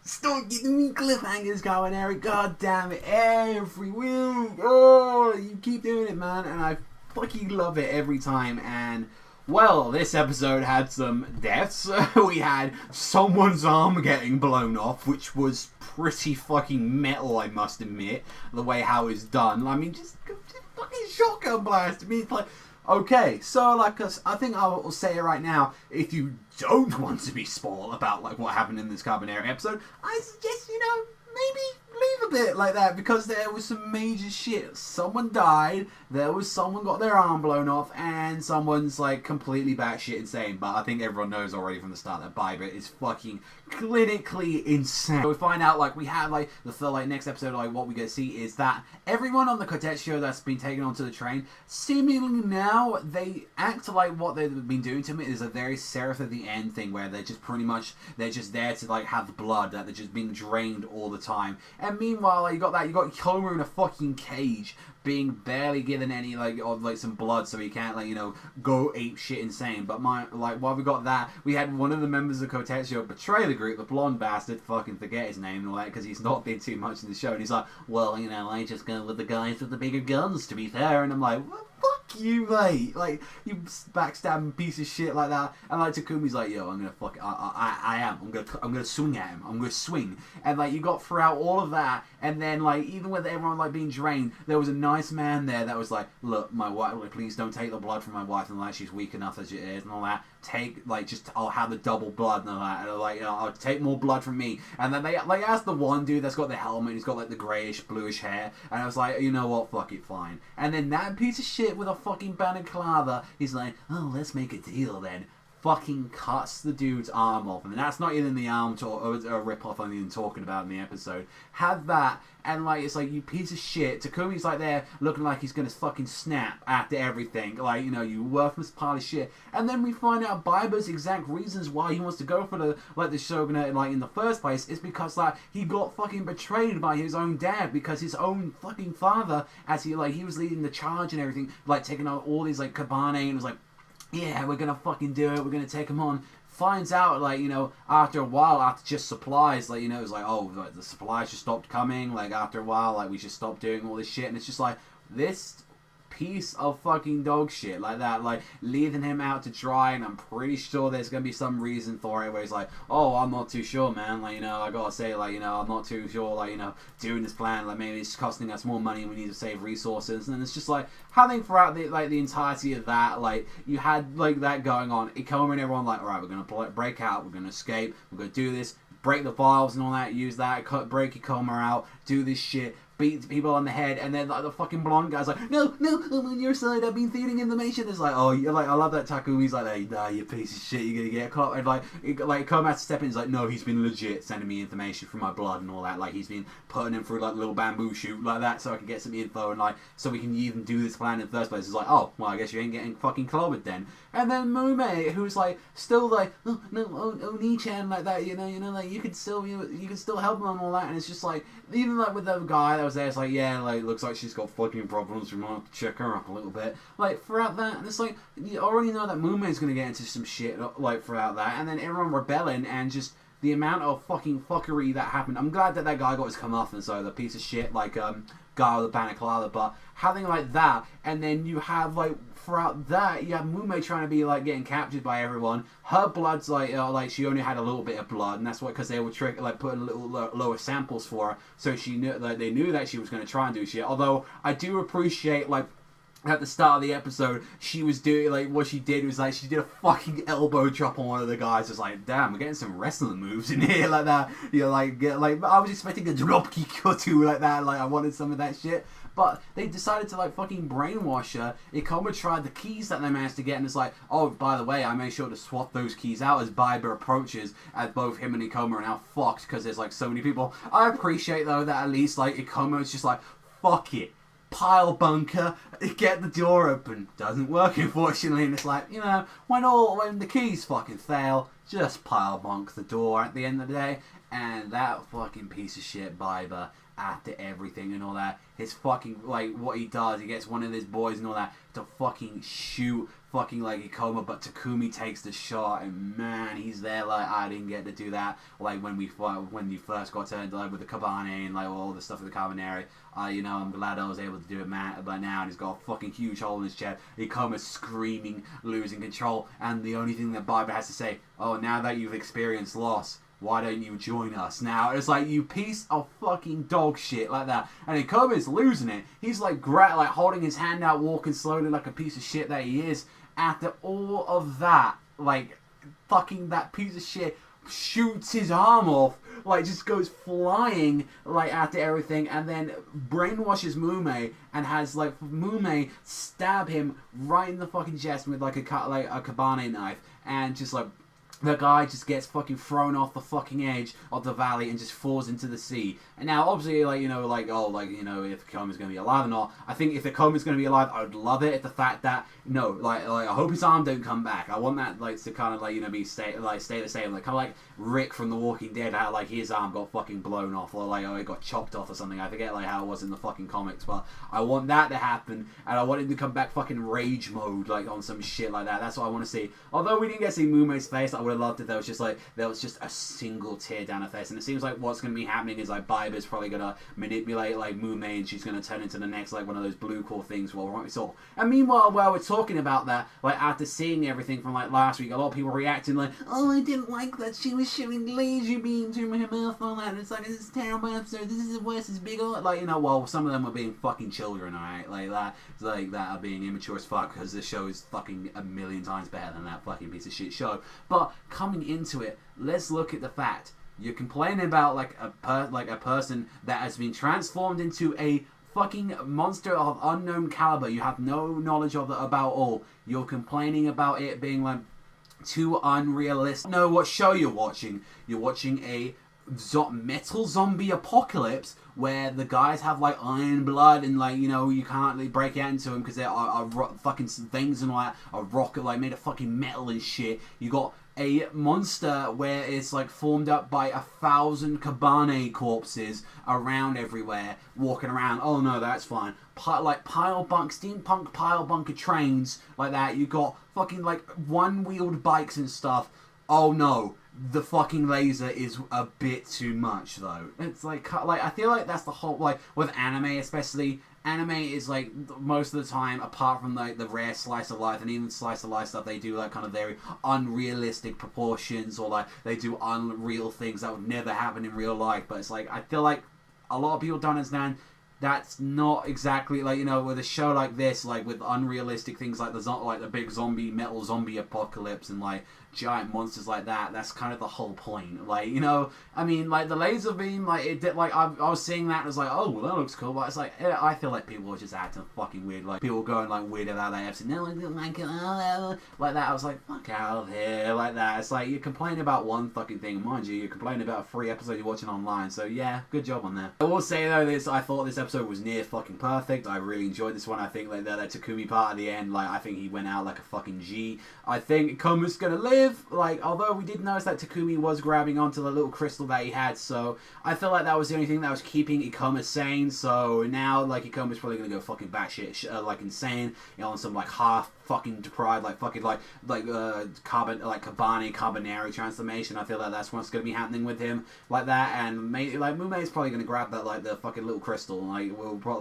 Stop getting me cliffhangers going, Eric. God damn it. Every week. Oh, you keep doing it, man. And I fucking love it every time. And, well, this episode had some deaths. We had someone's arm getting blown off, which was pretty fucking metal, I must admit. The way how it's done. I mean, just fucking shotgun blast. I mean, it's like... Okay, so like I think I will say it right now. If you don't want to be spoiled about like what happened in this Carbonara episode, I suggest maybe leave a bit like that because there was some major shit. Someone died. Someone got their arm blown off, and someone's like completely batshit insane. But I think everyone knows already from the start that Baiba is fucking clinically insane. So we find out like we have like the next episode, like what we get to see is that everyone on the Kotetsu that's been taken onto the train, seemingly now they act like what they've been doing to me is a very Seraph at the End thing where they're just pretty much they're just there to like have the blood that they're just being drained all the time. And meanwhile, like, you got Koma in a fucking cage being barely given any some blood so he can't go ape shit insane. But while we got that, we had one of the members of Kotetsu betray the group, the blonde bastard, fucking forget his name and all that because he's not been too much in the show, and he's like, well, I just go with the guys with the bigger guns to be fair. And I'm like, what? Fuck you, mate. Like, you backstabbing piece of shit like that. And like Takumi's like, yo, I'm gonna fuck it. I'm gonna swing at him. I'm gonna swing. And like you got throughout all of that, and then like even with everyone like being drained, there was a nice man there that was like, look, my wife, like, please don't take the blood from my wife, and like she's weak enough as it is and all that. I'll have the double blood and all that. And like, I'll take more blood from me. And then they like asked the one dude that's got the helmet, he's got like the greyish, bluish hair, and I was like, you know what, fuck it, fine. And then that piece of shit with a fucking balaclava, he's like, oh, let's make a deal then. Fucking cuts the dude's arm off, and that's not even the arm or rip off I'm even talking about in the episode. Have that, and like it's like, you piece of shit. Takumi's like there looking like he's gonna fucking snap after everything, like, you worthless pile of shit. And then we find out Baiba's exact reasons why he wants to go for the shogunate like in the first place is because like he got fucking betrayed by his own dad, because his own fucking father, as he was leading the charge and everything, like taking out all these like Kabane, and was like, yeah, we're gonna fucking do it, we're gonna take him on. Finds out, like, after a while, after just supplies, like, it was like, oh, the supplies just stopped coming, like, after a while, like, we just stopped doing all this shit, and it's just like, this piece of fucking dog shit like that, like leaving him out to dry. And I'm pretty sure there's gonna be some reason for it where he's like, oh, I'm not too sure, man, like, I gotta say, like, I'm not too sure, like, doing this plan, like, maybe it's costing us more money and we need to save resources. And it's just like having throughout the entirety of that, like, you had like that going on, Ikoma and everyone like, alright, we're gonna break out, we're gonna escape, we're gonna do this, break the valves and all that, use that, break Ikoma out, do this shit, beat people on the head, and then like the fucking blonde guy's like, no, I'm on your side, I've been feeding information. It's like, oh, you're like, I love that Takumi's like, hey, nah, you piece of shit, you're gonna get caught. And like Koma has to step in, he's like, no, he's been legit sending me information from my blood and all that, like he's been putting him through like a little bamboo shoot like that so I can get some info and like so we can even do this plan in the first place. It's like, oh, well, I guess you ain't getting fucking clobbered then. And then Mume, who's like still like, oh no, Oni-chan, like that, like you can still help him and all that. And it's just like, even like with the guy that was there, it's like, yeah, like looks like she's got fucking problems, we might have to check her up a little bit. Like throughout that, and it's like, you already know that Mume's gonna get into some shit like throughout that, and then everyone rebelling, and just the amount of fucking fuckery that happened. I'm glad that guy got his comeuppance, so the piece of shit like guy with the balaclava, but having like that, and then you have like throughout that, you have Mume trying to be like getting captured by everyone. Her blood's like she only had a little bit of blood, and that's what, because they were putting little lower samples for her, so she knew, like they knew that she was going to try and do shit. Although I do appreciate, like, at the start of the episode, she was doing, like, what she did was, like, she did a fucking elbow drop on one of the guys. It's like, damn, we're getting some wrestling moves in here, like that. I was expecting a drop kick or two like that, like, I wanted some of that shit. But they decided to, like, fucking brainwash her. Ikoma tried the keys that they managed to get, and it's like, oh, by the way, I made sure to swap those keys out as Baiba approaches, as both him and Ikoma are now fucked, because there's, like, so many people. I appreciate, though, that at least, like, Ikoma is just like, fuck it. Pile bunker, get the door open. Doesn't work, unfortunately, and it's like, when the keys fucking fail, just pile bunk the door at the end of the day. And that fucking piece of shit Baiba, after everything and all that, his fucking, like, what he does, he gets one of his boys and all that to fucking shoot fucking, like, Ikoma, but Takumi takes the shot, and man, he's there, like, I didn't get to do that, like, when you first got turned, like, with the Kabane and, like, all the stuff with the Carbonari, you know, I'm glad I was able to do it, man, but now, and he's got a fucking huge hole in his chest, Ikoma's screaming, losing control, and the only thing that Baiba has to say, oh, now that you've experienced loss, why don't you join us now? It's like, you piece of fucking dog shit, like that. And Ikoma's losing it. He's like holding his hand out, walking slowly like a piece of shit that he is. After all of that, like, fucking that piece of shit shoots his arm off, like, just goes flying, like, after everything, and then brainwashes Mume, and has, like, Mume stab him right in the fucking chest with, like, a Kabane knife, and just, like, the guy just gets fucking thrown off the fucking edge of the valley and just falls into the sea. And now, obviously, like, you know, like, oh, like, you know, if Ikoma's going to be alive or not. I think if Ikoma's going to be alive, I would love it if the fact that, no, like, I hope his arm don't come back. I want that, like, to kind of, like, you know, stay the same. Like, kind of like Rick from The Walking Dead, how, like, his arm got fucking blown off, or, like, oh, it got chopped off or something. I forget, like, how it was in the fucking comics, but I want that to happen, and I want him to come back fucking rage mode, like, on some shit like that. That's what I want to see. Although we didn't get to see Mume's face, I would have loved it. There was just a single tear down her face, and it seems like what's going to be happening is, like, Baiba's probably going to manipulate, like, Mume, and she's going to turn into the next, like, one of those blue core things. Well, right, so, and meanwhile, while we're talking about that, like, after seeing everything from, like, last week, a lot of people reacting like, oh, I didn't like that she was shooting laser beams through her mouth and all that. It's like, this is a terrible episode. This is the worst. It's big. Like, you know, well, some of them are being fucking children, alright? Like that. It's like that are being immature as fuck, because the show is fucking a million times better than that fucking piece of shit show. But coming into it, let's look at the fact. You're complaining about, like, a person that has been transformed into a fucking monster of unknown caliber. You have no knowledge of it about all. You're complaining about it being, like, too unrealistic. Know what show you're watching? You're watching a metal zombie apocalypse where the guys have, like, iron blood, and, like, you know, you can't really break out into them because they are fucking things and all that are rocket, like, made of fucking metal and shit. You got a monster where it's, like, formed up by 1,000 Kabane corpses around everywhere, walking around. Oh no, that's fine. Steampunk pile bunker trains like that. You got fucking, like, one-wheeled bikes and stuff. Oh no, the fucking laser is a bit too much though. It's like I feel like that's the whole, like, with anime especially. Anime is, like, most of the time, apart from, like, the rare slice of life, and even slice of life stuff, they do, like, kind of very unrealistic proportions, or, like, they do unreal things that would never happen in real life. But it's like, I feel like a lot of people don't understand that's not exactly, like, you know, with a show like this, like, with unrealistic things like the big metal zombie apocalypse and, like, giant monsters like that, that's kind of the whole point. Like, you know, I mean, like, the laser beam, like, it did, like, I was seeing that and I was like, oh, well, that looks cool, but it's like, I feel like people were just acting fucking weird, like, people going, like, weird about that episode, no, I didn't like it, like that. I was like, fuck out of here, like that. It's like, you're complaining about one fucking thing, mind you, you're complaining about a free episode you're watching online, so yeah, good job on that. I will say, though, I thought this episode was near fucking perfect. I really enjoyed this one. I think, like, that Takumi part at the end, like, I think he went out like a fucking G. I think Koma's gonna live. Like, although we did notice that Takumi was grabbing onto the little crystal that he had, so I felt like that was the only thing that was keeping Ikoma sane. So now, like, Ikoma's probably gonna go fucking batshit, like, insane, you know, on some, like, half fucking deprived, like, fucking, Carbonari transformation. I feel like that's what's gonna be happening with him, like that. And maybe, like, Mume's probably gonna grab that, like, the fucking little crystal, like,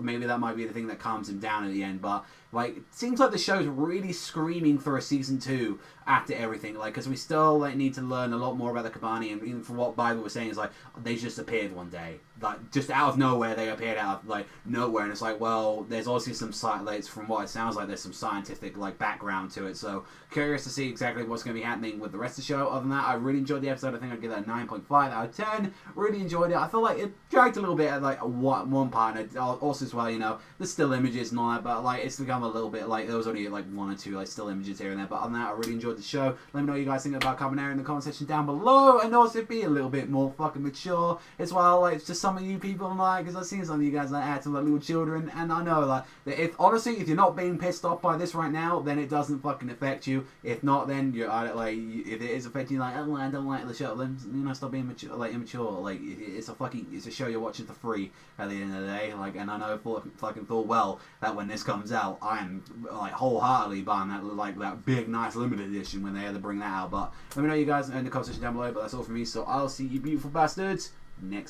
maybe that might be the thing that calms him down at the end. But, like, it seems like the show's really screaming for a season 2 after everything, like, because we still, like, need to learn a lot more about the Kabane, and even from what Baiba was saying, is like, they just appeared one day, like, just out of nowhere. They appeared out of, like, nowhere, and it's like, well, there's obviously some like, from what it sounds like, there's some scientific, like, background to it, so curious to see exactly what's going to be happening with the rest of the show. Other than that, I really enjoyed the episode. I think I'd give that a 9.5 out of 10. Really enjoyed it. I feel like it dragged a little bit at, like, one part, and also as well, you know, there's still images and all that, but, like, it's kind I'm a little bit like, there was only like one or two like still images here and there, but on that I really enjoyed the show. Let me know what you guys think about Cabaneri in the comment section down below, and also be a little bit more fucking mature as well, like just some of you people like, because I've seen some of you guys like acting like little children, and I know like that if honestly if you're not being pissed off by this right now, then it doesn't fucking affect you. If not, then you're like, if it is affecting you, like, oh, I don't like the show, then stop being mature, like immature. Like it's a show you're watching for free at the end of the day. Like, and I know fucking full well that when this comes out, I'm like wholeheartedly buying that big nice limited edition when they ever bring that out. But let me know you guys in the comment section down below. But that's all from me. So I'll see you beautiful bastards next